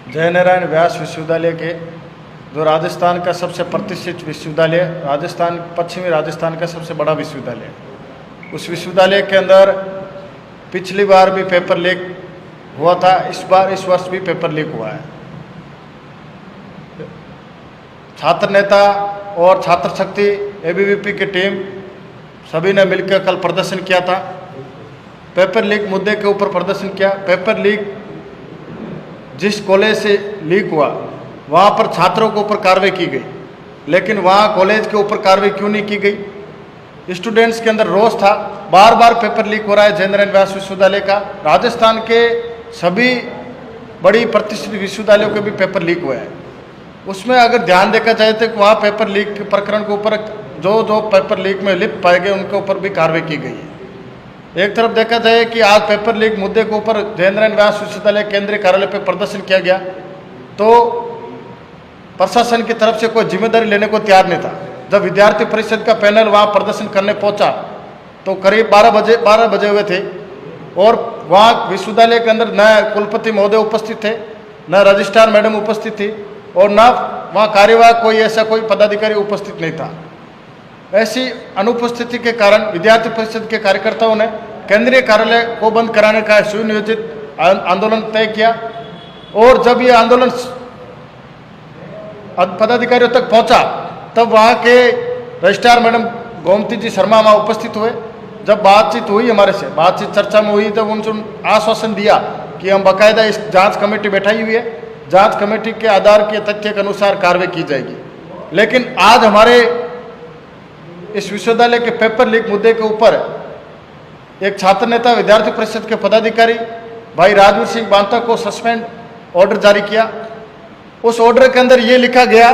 जयनारायण व्यास विश्वविद्यालय के जो राजस्थान का सबसे प्रतिष्ठित विश्वविद्यालय, राजस्थान पश्चिमी राजस्थान का सबसे बड़ा विश्वविद्यालय, उस विश्वविद्यालय के अंदर पिछली बार भी पेपर लीक हुआ था, इस वर्ष भी पेपर लीक हुआ है। छात्र नेता और छात्र शक्ति एबीवीपी की टीम सभी ने मिलकर कल प्रदर्शन किया था। पेपर लीक मुद्दे के ऊपर प्रदर्शन किया। पेपर लीक जिस कॉलेज से लीक हुआ वहाँ पर छात्रों के ऊपर कार्रवाई की गई, लेकिन वहाँ कॉलेज के ऊपर कार्रवाई क्यों नहीं की गई? स्टूडेंट्स के अंदर रोष था। बार बार पेपर लीक हो रहा है जयनारायण व्यास विश्वविद्यालय का। राजस्थान के सभी बड़ी प्रतिष्ठित विश्वविद्यालयों के भी पेपर लीक हुए हैं। उसमें अगर ध्यान देखा जाए तो वहाँ पेपर लीक प्रकरण के ऊपर जो पेपर लीक में लिप्त पाए गए उनके ऊपर भी कार्रवाई की गई है। एक तरफ देखा जाए कि आज पेपर लीक मुद्दे के ऊपर जयनारायण व्यास विश्वविद्यालय केंद्रीय कार्यालय पर प्रदर्शन किया गया, तो प्रशासन की तरफ से कोई जिम्मेदारी लेने को तैयार नहीं था। जब विद्यार्थी परिषद का पैनल वहाँ प्रदर्शन करने पहुँचा तो करीब 12 बजे हुए थे और वहाँ विश्वविद्यालय के अंदर न कुलपति महोदय उपस्थित थे, न रजिस्ट्रार मैडम उपस्थित थी और न वहाँ कार्यवाहक कोई पदाधिकारी उपस्थित नहीं था। ऐसी अनुपस्थिति के कारण विद्यार्थी परिषद के कार्यकर्ताओं ने केंद्रीय कार्यालय को बंद कराने का सुनियोजित आंदोलन तय किया और जब ये आंदोलन पदाधिकारियों तक पहुंचा तब वहाँ के रजिस्ट्रार मैडम गोमती जी शर्मा वहाँ उपस्थित हुए। जब बातचीत हुई हमारे से, बातचीत चर्चा में हुई, तब उनसे आश्वासन दिया कि हम बाकायदा इस जांच कमेटी बैठाई हुई है, जांच कमेटी के आधार के तथ्य के अनुसार कार्रवाई की जाएगी। लेकिन आज हमारे इस विश्वविद्यालय के पेपर लीक मुद्दे के ऊपर एक छात्र नेता विद्यार्थी परिषद के पदाधिकारी भाई राजवीर सिंह बांता को सस्पेंड ऑर्डर जारी किया। उस ऑर्डर के अंदर ये लिखा गया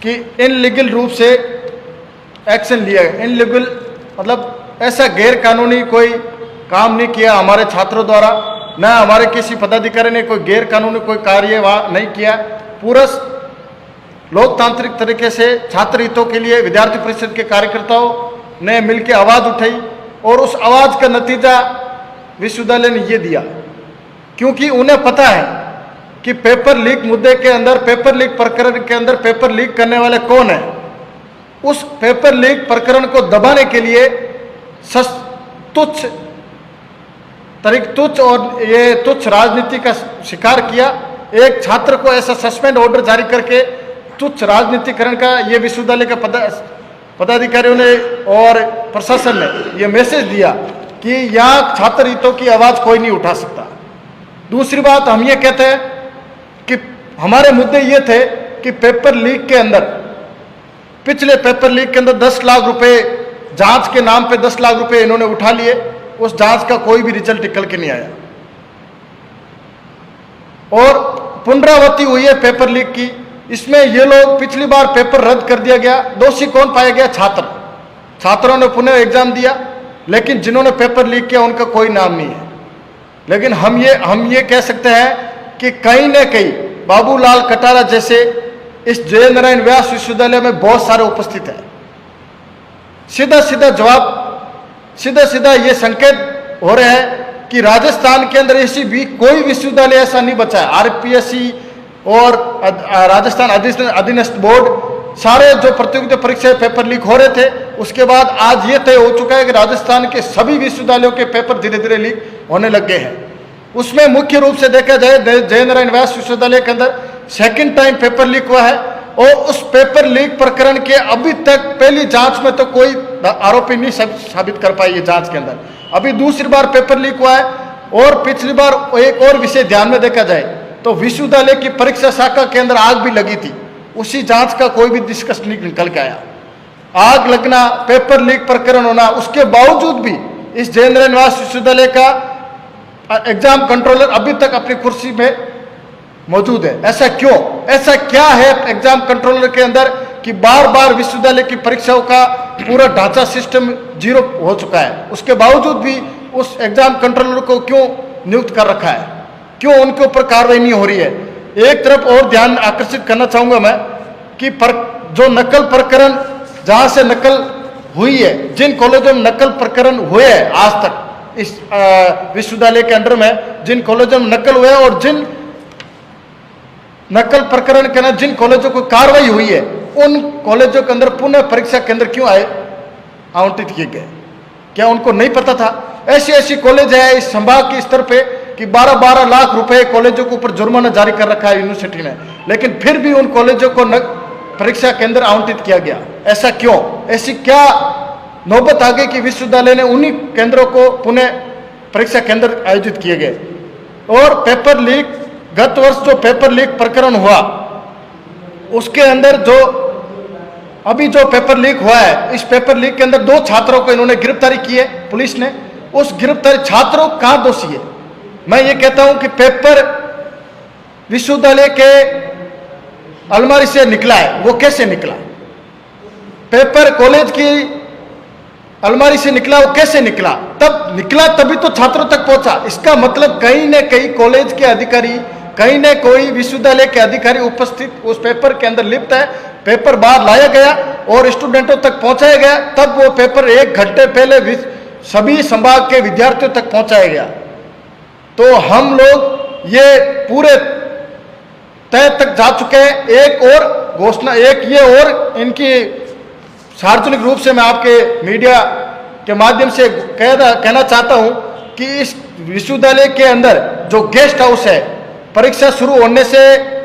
कि इनलीगल रूप से एक्शन लिया गया। इनलीगल मतलब ऐसा गैर कानूनी कोई काम नहीं किया हमारे छात्रों द्वारा, न हमारे किसी पदाधिकारी ने कोई गैर कानूनी कोई कार्य वहाँ नहीं किया। पूरा लोकतांत्रिक तरीके से छात्र हितों के लिए विद्यार्थी परिषद के कार्यकर्ताओं ने मिलकर आवाज़ उठाई और उस आवाज़ का नतीजा विश्वविद्यालय ने ये दिया, क्योंकि उन्हें पता है कि पेपर लीक मुद्दे के अंदर, पेपर लीक प्रकरण के अंदर पेपर लीक करने वाले कौन है। उस पेपर लीक प्रकरण को दबाने के लिए तुच्छ और ये तुच्छ राजनीति का शिकार किया। एक छात्र को ऐसा सस्पेंड ऑर्डर जारी करके तुच्छ राजनीतिकरण का ये विश्वविद्यालय के पदाधिकारियों ने और प्रशासन ने ये मैसेज दिया कि यहाँ छात्र हितों की आवाज़ कोई नहीं उठा सकता। दूसरी बात हम ये कहते हैं कि हमारे मुद्दे ये थे कि पेपर लीक के अंदर, पिछले पेपर लीक के अंदर 10 लाख रुपए जांच के नाम पे 10 लाख रुपए इन्होंने उठा लिए। उस जांच का कोई भी रिजल्ट निकल के नहीं आया और पुनरावृत्ति हुई है पेपर लीक की। इसमें ये लोग, पिछली बार पेपर रद्द कर दिया गया, दोषी कौन पाया गया? छात्रों ने पुनः एग्जाम दिया, लेकिन जिन्होंने पेपर लीक किया उनका कोई नाम नहीं है। लेकिन हम ये कह सकते हैं कि कहीं न कहीं बाबूलाल कटारा जैसे इस जयनारायण व्यास विश्वविद्यालय में बहुत सारे उपस्थित हैं। सीधा ये संकेत हो रहे हैं कि राजस्थान के अंदर ऐसी भी कोई विश्वविद्यालय ऐसा नहीं बचा है। आरपीएससी और राजस्थान अधीनस्थ बोर्ड, सारे जो प्रतियोगिता परीक्षा पेपर लीक हो रहे थे, उसके बाद आज ये तय हो चुका है कि राजस्थान के सभी विश्वविद्यालयों के पेपर धीरे धीरे लीक होने लग गए हैं। उसमें मुख्य रूप से देखा जाए जयनारायण व्यास विश्वविद्यालय के अंदर सेकंड टाइम पेपर लीक हुआ है और उस पेपर लीक प्रकरण के अभी तक पहली जांच में तो कोई आरोपी नहीं साबित कर पाई है। जांच के अंदर अभी दूसरी बार पेपर लीक हुआ है और पिछली बार एक और विषय ध्यान में देखा जाए तो विश्वविद्यालय की परीक्षा शाखा के अंदर आग भी लगी थी, उसी जांच का कोई भी निष्कर्ष नहीं निकल के आया। आग लगना, पेपर लीक प्रकरण होना, उसके बावजूद भी इस जयनारायण व्यास विश्वविद्यालय का एग्जाम कंट्रोलर अभी तक अपनी कुर्सी में मौजूद है। ऐसा क्यों? ऐसा क्या है एग्जाम कंट्रोलर के अंदर कि बार बार विश्वविद्यालय की परीक्षाओं का पूरा ढांचा सिस्टम जीरो हो चुका है, उसके बावजूद भी उस एग्जाम कंट्रोलर को क्यों नियुक्त कर रखा है? क्यों उनके ऊपर कार्रवाई नहीं हो रही है? एक तरफ और ध्यान आकर्षित करना चाहूंगा मैं कि जो नकल प्रकरण, जहां से नकल हुई है, जिन कॉलेजों में नकल प्रकरण हुए हैं आज तक इस विश्वविद्यालय के अंडर में, जिन कॉलेजों में नकल हुए और जिन नकल प्रकरण के अंदर जिन कॉलेजों को कार्रवाई हुई है उन कॉलेजों के अंदर पुनः परीक्षा केंद्र क्यों आए आवंटित किए गए? क्या उनको नहीं पता था? ऐसी ऐसी कॉलेज है इस संभाग के स्तर पे कि 12-12 लाख रुपए कॉलेजों के ऊपर जुर्माना जारी कर रखा है यूनिवर्सिटी ने, लेकिन फिर भी उन कॉलेजों को परीक्षा केंद्र आवंटित किया गया। ऐसा क्यों? ऐसी क्या नौबत आ गई कि विश्वविद्यालय ने उन्हीं केंद्रों को पुनः परीक्षा केंद्र आयोजित किए गए? और पेपर लीक, गत वर्ष जो पेपर लीक प्रकरण हुआ उसके अंदर जो अभी जो पेपर लीक हुआ है, इस पेपर लीक के अंदर 2 छात्रों को इन्होंने गिरफ्तारी की है पुलिस ने। उस गिरफ्तारी छात्रों कहां दोषी है? मैं ये कहता हूं कि पेपर विश्वविद्यालय के अलमारी से निकला है, वो कैसे निकला? पेपर कॉलेज की अलमारी से निकला, वो कैसे निकला? तब निकला तभी तो छात्रों तक पहुंचा। इसका मतलब कहीं न कहीं कॉलेज के अधिकारी, कहीं न कोई विश्वविद्यालय के अधिकारी उपस्थित उस पेपर के अंदर लिप्त है। पेपर बाहर लाया गया और स्टूडेंटों तक पहुंचाया गया, तब वो पेपर 1 घंटे पहले सभी संभाग के विद्यार्थियों तक पहुंचाया गया। तो हम लोग ये पूरे तय तक जा चुके हैं। एक और घोषणा, एक ये और इनकी सार्वजनिक रूप से मैं आपके मीडिया के माध्यम से कहना चाहता हूं कि इस विश्वविद्यालय के अंदर जो गेस्ट हाउस है, परीक्षा शुरू होने से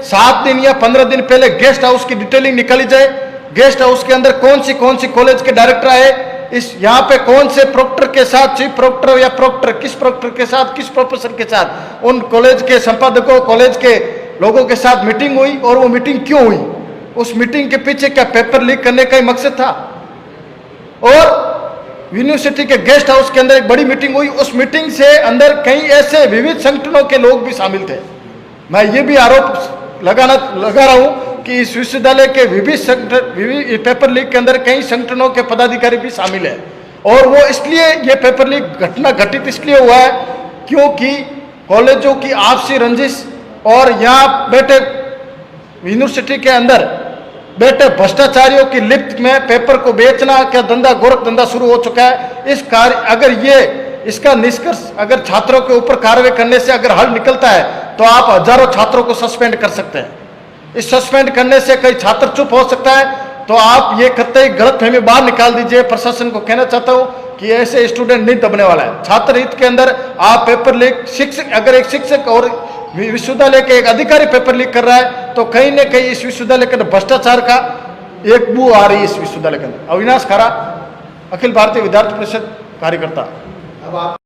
7 दिन या 15 दिन पहले गेस्ट हाउस की डिटेलिंग निकाली जाए। गेस्ट हाउस के अंदर कौन सी कॉलेज के डायरेक्टर आए, इस यहाँ पे कौन से प्रोक्टर के साथ, चीफ प्रोक्टर या प्रोक्टर, किस प्रोक्टर के साथ, किस प्रोफेसर के साथ, उन कॉलेज के संपादकों, कॉलेज के लोगों के साथ मीटिंग हुई और वो मीटिंग क्यों हुई? उस मीटिंग के पीछे क्या पेपर लीक करने का ही मकसद था? और यूनिवर्सिटी के गेस्ट हाउस के अंदर एक बड़ी मीटिंग हुई, उस मीटिंग से अंदर कई ऐसे विविध संगठनों के लोग भी शामिल थे। मैं ये भी आरोप लगा रहा हूं कि इस विश्वविद्यालय के विविध पेपर लीक के अंदर कई संगठनों के पदाधिकारी भी शामिल है। और वो इसलिए ये पेपर लीक घटना घटित इसलिए हुआ है क्योंकि कॉलेजों की आपसी रंजिश और यहाँ बैठे यूनिवर्सिटी के अंदर बैठे भ्रष्टाचारियों की लिप्त में पेपर को बेचना का धंधा, गोरख धंधा शुरू हो चुका है। इस कार्य अगर इसका निष्कर्ष अगर छात्रों के ऊपर कार्रवाई करने से अगर हल निकलता है तो आप हजारों छात्रों को सस्पेंड कर सकते हैं। इस सस्पेंड करने से कई छात्र चुप हो सकता है, तो आप ये कतई गलतफहमी बाहर निकाल दीजिए। प्रशासन को कहना चाहता हूं कि ऐसे स्टूडेंट नहीं दबने वाला है। छात्र हित के अंदर आप पेपर लीक, शिक्षक अगर एक शिक्षक और विश्वविद्यालय के एक अधिकारी पेपर लीक कर रहा है तो कहीं न कहीं इस विश्वविद्यालय के अंदर भ्रष्टाचार का एक बू आ रही है इस विश्वविद्यालय के अंदर। अविनाश खरा, अखिल भारतीय विद्यार्थी परिषद कार्यकर्ता। अब आप